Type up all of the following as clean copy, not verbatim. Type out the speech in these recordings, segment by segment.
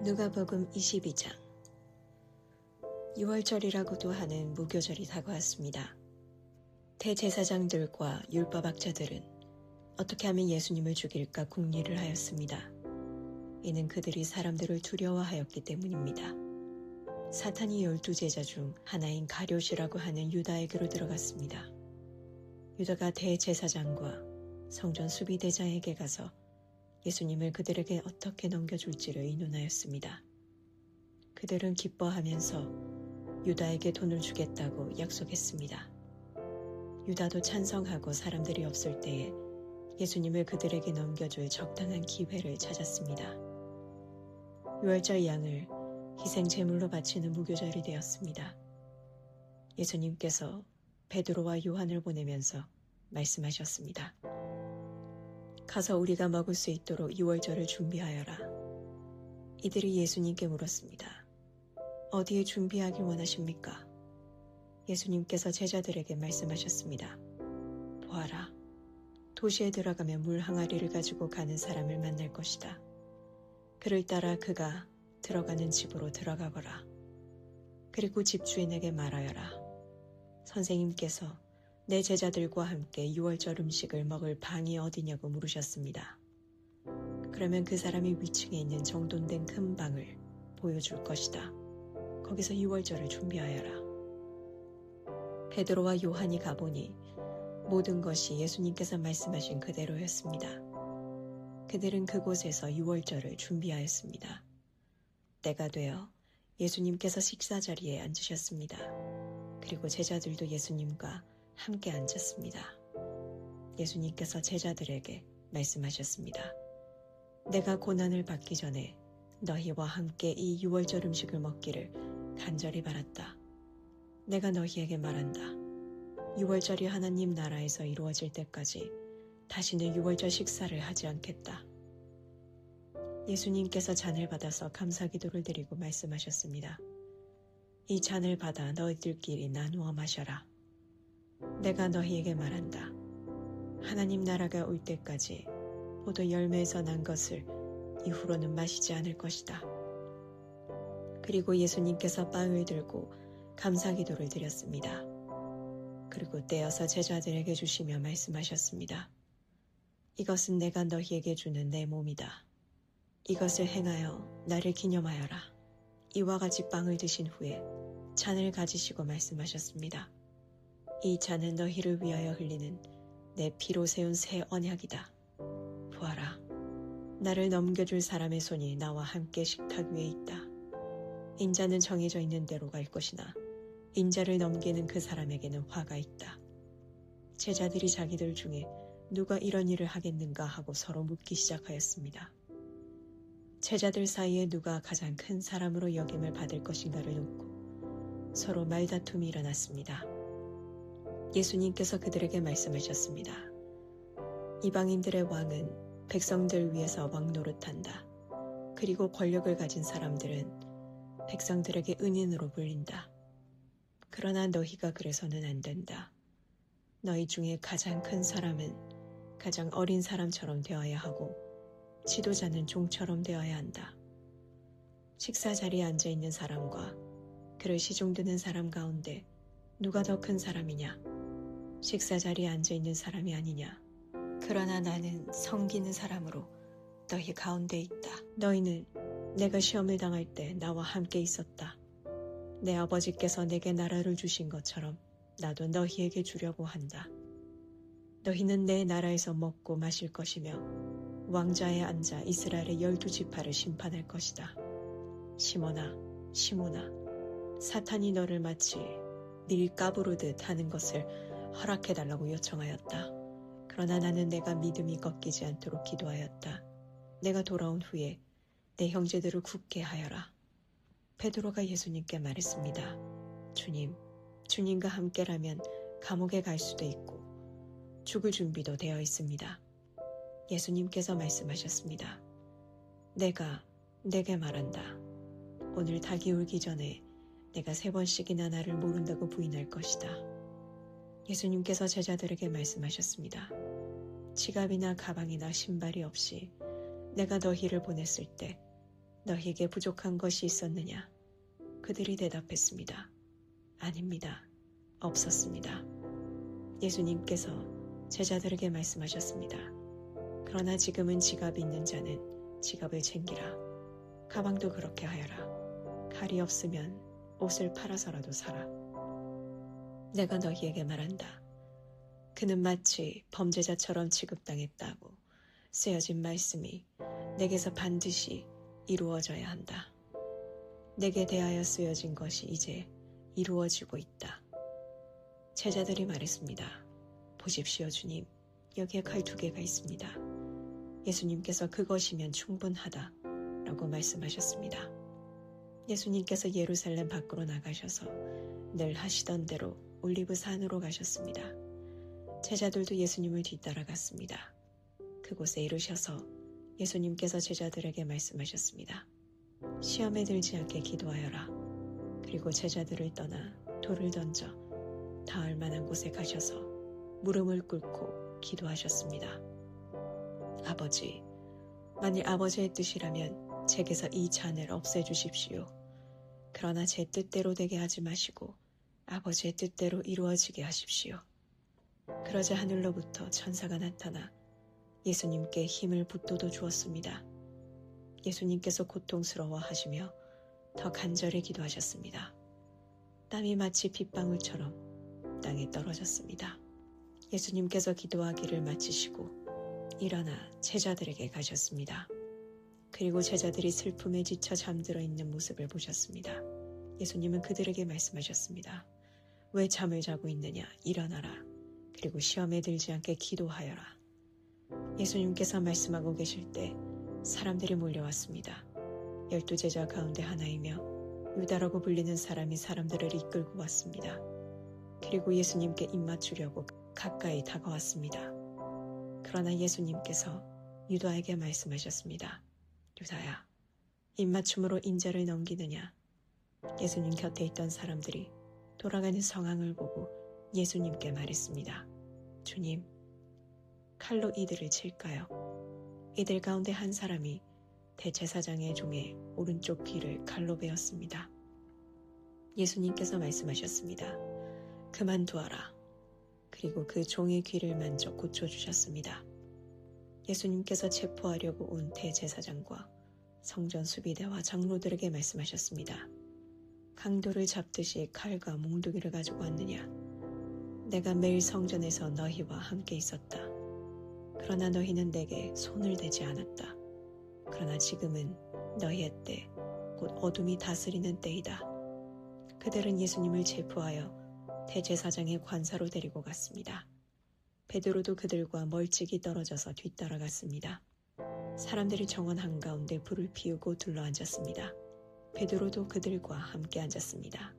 누가복음 22장. 6월절이라고도 하는 무교절이 다가왔습니다. 대제사장들과 율법학자들은 어떻게 하면 예수님을 죽일까 궁리를 하였습니다. 이는 그들이 사람들을 두려워하였기 때문입니다. 사탄이 12제자 중 하나인 가룟이라고 하는 유다에게로 들어갔습니다. 유다가 대제사장과 성전 수비대장에게 가서 예수님을 그들에게 어떻게 넘겨줄지를 의논하였습니다. 그들은 기뻐하면서 유다에게 돈을 주겠다고 약속했습니다. 유다도 찬성하고 사람들이 없을 때에 예수님을 그들에게 넘겨줄 적당한 기회를 찾았습니다. 유월절 양을 희생 제물로 바치는 무교절이 되었습니다. 예수님께서 베드로와 요한을 보내면서 말씀하셨습니다. 가서 우리가 먹을 수 있도록 유월절을 준비하여라. 이들이 예수님께 물었습니다. 어디에 준비하길 원하십니까? 예수님께서 제자들에게 말씀하셨습니다. 보아라. 도시에 들어가면 물 항아리를 가지고 가는 사람을 만날 것이다. 그를 따라 그가 들어가는 집으로 들어가거라. 그리고 집주인에게 말하여라. 선생님께서 내 제자들과 함께 유월절 음식을 먹을 방이 어디냐고 물으셨습니다. 그러면 그 사람이 위층에 있는 정돈된 큰 방을 보여줄 것이다. 거기서 유월절을 준비하여라. 베드로와 요한이 가보니 모든 것이 예수님께서 말씀하신 그대로였습니다. 그들은 그곳에서 유월절을 준비하였습니다. 때가 되어 예수님께서 식사 자리에 앉으셨습니다. 그리고 제자들도 예수님과 함께 앉았습니다. 예수님께서 제자들에게 말씀하셨습니다. 내가 고난을 받기 전에 너희와 함께 이 유월절 음식을 먹기를 간절히 바랐다. 내가 너희에게 말한다. 유월절이 하나님 나라에서 이루어질 때까지 다시는 유월절 식사를 하지 않겠다. 예수님께서 잔을 받아서 감사기도를 드리고 말씀하셨습니다. 이 잔을 받아 너희들끼리 나누어 마셔라. 내가 너희에게 말한다. 하나님 나라가 올 때까지 포도 열매에서 난 것을 이후로는 마시지 않을 것이다. 그리고 예수님께서 빵을 들고 감사기도를 드렸습니다. 그리고 떼어서 제자들에게 주시며 말씀하셨습니다. 이것은 내가 너희에게 주는 내 몸이다. 이것을 행하여 나를 기념하여라. 이와 같이 빵을 드신 후에 잔을 가지시고 말씀하셨습니다. 이 잔은 너희를 위하여 흘리는 내 피로 세운 새 언약이다. 보아라. 나를 넘겨줄 사람의 손이 나와 함께 식탁 위에 있다. 인자는 정해져 있는 대로 갈 것이나 인자를 넘기는 그 사람에게는 화가 있다. 제자들이 자기들 중에 누가 이런 일을 하겠는가 하고 서로 묻기 시작하였습니다. 제자들 사이에 누가 가장 큰 사람으로 여김을 받을 것인가를 놓고 서로 말다툼이 일어났습니다. 예수님께서 그들에게 말씀하셨습니다. 이방인들의 왕은 백성들 위해서 왕 노릇한다. 그리고 권력을 가진 사람들은 백성들에게 은인으로 불린다. 그러나 너희가 그래서는 안 된다. 너희 중에 가장 큰 사람은 가장 어린 사람처럼 되어야 하고 지도자는 종처럼 되어야 한다. 식사 자리에 앉아있는 사람과 그를 시중드는 사람 가운데 누가 더 큰 사람이냐? 식사 자리에 앉아있는 사람이 아니냐? 그러나 나는 섬기는 사람으로 너희 가운데 있다. 너희는 내가 시험을 당할 때 나와 함께 있었다. 내 아버지께서 내게 나라를 주신 것처럼 나도 너희에게 주려고 한다. 너희는 내 나라에서 먹고 마실 것이며 왕좌에 앉아 이스라엘의 12지파를 심판할 것이다. 시몬아, 시몬아, 사탄이 너를 마치 밀 까부르듯 하는 것을 허락해달라고 요청하였다. 그러나 나는 내가 믿음이 꺾이지 않도록 기도하였다. 내가 돌아온 후에 내 형제들을 굳게 하여라. 베드로가 예수님께 말했습니다. 주님, 주님과 함께라면 감옥에 갈 수도 있고 죽을 준비도 되어 있습니다. 예수님께서 말씀하셨습니다. 내가 내게 말한다. 오늘 닭이 울기 전에 내가 3번씩이나 나를 모른다고 부인할 것이다. 예수님께서 제자들에게 말씀하셨습니다. 지갑이나 가방이나 신발이 없이 내가 너희를 보냈을 때 너희에게 부족한 것이 있었느냐? 그들이 대답했습니다. 아닙니다. 없었습니다. 예수님께서 제자들에게 말씀하셨습니다. 그러나 지금은 지갑이 있는 자는 지갑을 챙기라. 가방도 그렇게 하여라. 칼이 없으면 옷을 팔아서라도 사라. 내가 너희에게 말한다. 그는 마치 범죄자처럼 취급당했다고 쓰여진 말씀이 내게서 반드시 이루어져야 한다. 내게 대하여 쓰여진 것이 이제 이루어지고 있다. 제자들이 말했습니다. 보십시오, 주님. 여기에 칼 2개가 있습니다. 예수님께서 그것이면 충분하다 라고 말씀하셨습니다. 예수님께서 예루살렘 밖으로 나가셔서 늘 하시던 대로 올리브 산으로 가셨습니다. 제자들도 예수님을 뒤따라갔습니다. 그곳에 이르셔서 예수님께서 제자들에게 말씀하셨습니다. 시험에 들지 않게 기도하여라. 그리고 제자들을 떠나 돌을 던져 닿을 만한 곳에 가셔서 무릎을 꿇고 기도하셨습니다. 아버지, 만일 아버지의 뜻이라면 제게서 이 잔을 없애주십시오. 그러나 제 뜻대로 되게 하지 마시고 아버지의 뜻대로 이루어지게 하십시오. 그러자 하늘로부터 천사가 나타나 예수님께 힘을 북돋워 주었습니다. 예수님께서 고통스러워하시며 더 간절히 기도하셨습니다. 땀이 마치 빗방울처럼 땅에 떨어졌습니다. 예수님께서 기도하기를 마치시고 일어나 제자들에게 가셨습니다. 그리고 제자들이 슬픔에 지쳐 잠들어 있는 모습을 보셨습니다. 예수님은 그들에게 말씀하셨습니다. 왜 잠을 자고 있느냐? 일어나라. 그리고 시험에 들지 않게 기도하여라. 예수님께서 말씀하고 계실 때 사람들이 몰려왔습니다. 12제자 가운데 하나이며 유다라고 불리는 사람이 사람들을 이끌고 왔습니다. 그리고 예수님께 입맞추려고 가까이 다가왔습니다. 그러나 예수님께서 유다에게 말씀하셨습니다. 유다야, 입맞춤으로 인자를 넘기느냐? 예수님 곁에 있던 사람들이 돌아가는 상황을 보고 예수님께 말했습니다. 주님, 칼로 이들을 칠까요? 이들 가운데 한 사람이 대제사장의 종의 오른쪽 귀를 칼로 베었습니다. 예수님께서 말씀하셨습니다. 그만두어라. 그리고 그 종의 귀를 만져 고쳐주셨습니다. 예수님께서 체포하려고 온 대제사장과 성전 수비대와 장로들에게 말씀하셨습니다. 강도를 잡듯이 칼과 몽둥이를 가지고 왔느냐? 내가 매일 성전에서 너희와 함께 있었다. 그러나 너희는 내게 손을 대지 않았다. 그러나 지금은 너희의 때, 곧 어둠이 다스리는 때이다. 그들은 예수님을 체포하여 대제사장의 관사로 데리고 갔습니다. 베드로도 그들과 멀찍이 떨어져서 뒤따라갔습니다. 사람들이 정원 한가운데 불을 피우고 둘러앉았습니다. 베드로도 그들과 함께 앉았습니다.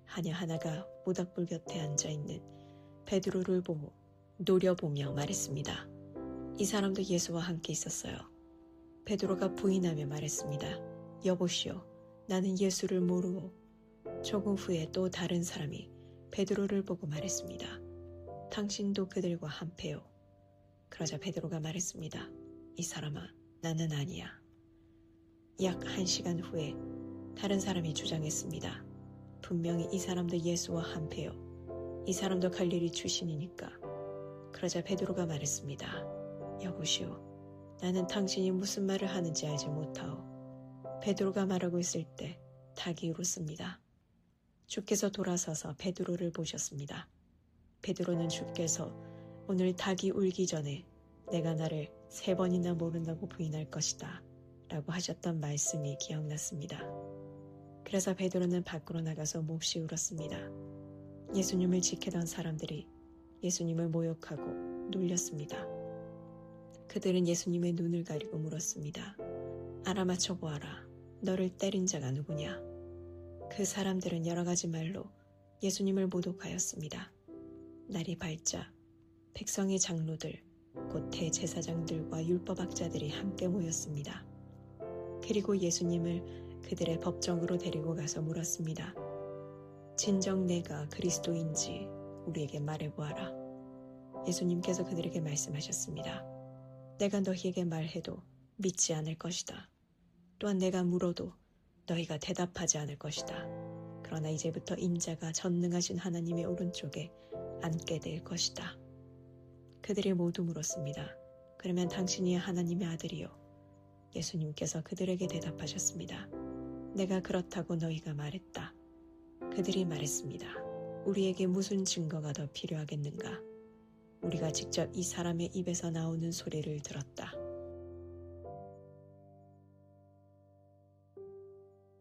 하녀 하나가 모닥불 곁에 앉아있는 베드로를 보고 노려보며 말했습니다. 이 사람도 예수와 함께 있었어요. 베드로가 부인하며 말했습니다. 여보시오, 나는 예수를 모르오. 조금 후에 또 다른 사람이 베드로를 보고 말했습니다. 당신도 그들과 한패요. 그러자 베드로가 말했습니다. 이 사람아, 나는 아니야. 약 1시간 후에 다른 사람이 주장했습니다. 분명히 이 사람도 예수와 한패요. 이 사람도 갈릴리 출신이니까. 그러자 베드로가 말했습니다. 여보시오, 나는 당신이 무슨 말을 하는지 알지 못하오. 베드로가 말하고 있을 때 닭이 울었습니다. 주께서 돌아서서 베드로를 보셨습니다. 베드로는 주께서 오늘 닭이 울기 전에 내가 나를 3번이나 모른다고 부인할 것이다 라고 하셨던 말씀이 기억났습니다. 그래서 베드로는 밖으로 나가서 몹시 울었습니다. 예수님을 지키던 사람들이 예수님을 모욕하고 놀렸습니다. 그들은 예수님의 눈을 가리고 물었습니다. 알아맞혀 보아라. 너를 때린 자가 누구냐? 그 사람들은 여러 가지 말로 예수님을 모독하였습니다. 날이 밝자 백성의 장로들, 곧 대제사장들과 율법학자들이 함께 모였습니다. 그리고 예수님을 그들의 법정으로 데리고 가서 물었습니다. 진정 내가 그리스도인지 우리에게 말해보아라. 예수님께서 그들에게 말씀하셨습니다. 내가 너희에게 말해도 믿지 않을 것이다. 또한 내가 물어도 너희가 대답하지 않을 것이다. 그러나 이제부터 인자가 전능하신 하나님의 오른쪽에 앉게 될 것이다. 그들이 모두 물었습니다. 그러면 당신이 하나님의 아들이요? 예수님께서 그들에게 대답하셨습니다. 내가 그렇다고 너희가 말했다. 그들이 말했습니다. 우리에게 무슨 증거가 더 필요하겠는가? 우리가 직접 이 사람의 입에서 나오는 소리를 들었다.